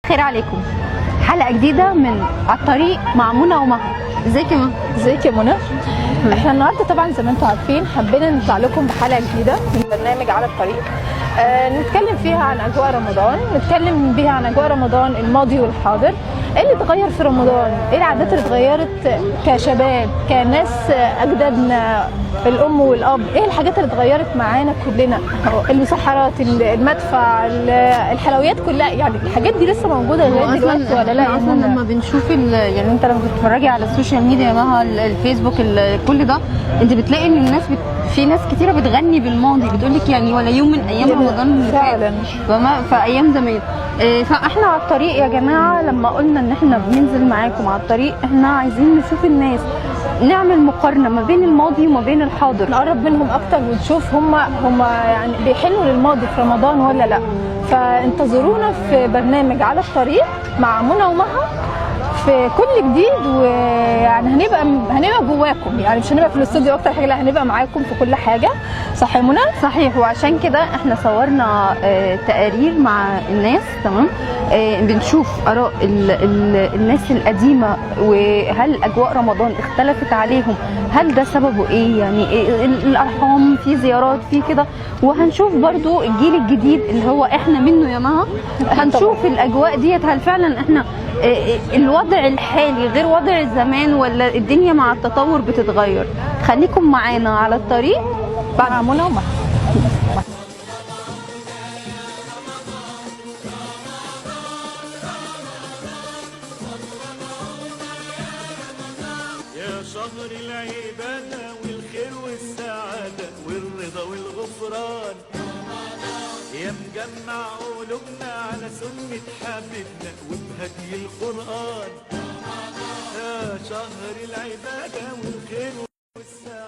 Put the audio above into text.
الخير عليكم. حلقة جديدة من على الطريق مع منى ومها. ازيك يا منى؟ ازيك يا منى؟ احنا النهارده طبعا زي ما انتم عارفين حبينا نطلع لكم بحلقة جديدة من برنامج على الطريق. نتكلم فيها عن اجواء رمضان، نتكلم بيها عن اجواء رمضان الماضي والحاضر، ايه اللي اتغير في رمضان، ايه العادات اللي اتغيرت كشباب كناس اجدادنا الام والاب، ايه الحاجات اللي اتغيرت معانا كلنا، المسحرات، المدفع، الحلويات كلها، يعني الحاجات دي لسه موجوده لغايه دلوقتي ولا لا؟ اصلا لما بنشوف يعني انت لما بتتفرجي على السوشيال ميديا يا مها، الفيسبوك، كل ده انت بتلاقي ان الناس في ناس كتيره بتغني بالماضي، بتقول لك يعني ولا يوم من ايام رمضان فعلا في ايام زمان. فاحنا على الطريق يا جماعه، لما قلنا ان احنا بننزل معاكم على الطريق، احنا عايزين نشوف الناس، نعمل مقارنه ما بين الماضي وما بين الحاضر، نقرب منهم اكتر ونشوف هم يعني بيحنوا للماضي في رمضان ولا لا. فانتظرونا في برنامج على الطريق مع منى ومها في كل جديد، ويعني هنبقى جواكم، يعني مش هنبقى في الاستوديو اكتر حاجه، لا هنبقى معاكم في كل حاجه. صح يا منى؟ صحيح. وعشان كده احنا صورنا تقارير مع الناس، تمام؟ بنشوف اراء الناس القديمه، وهل اجواء رمضان اختلفت عليهم، هل ده سببه ايه، يعني إيه الارحام، في زيارات، في كده. وهنشوف برضو الجيل الجديد اللي هو احنا منه يا مها، هنشوف الاجواء ديت، هل فعلا احنا الوضع الحالي غير وضع زمان، ولا الدنيا مع التطور بتتغير. خليكم معانا على الطريق مع منى ومها. يا شهر العبادة والخير والسعادة والرضا والغفران، يا مجمع قلوبنا على سنة حبيبنا وبهدي القرآن. يا شهر العبادة والخير والسعادة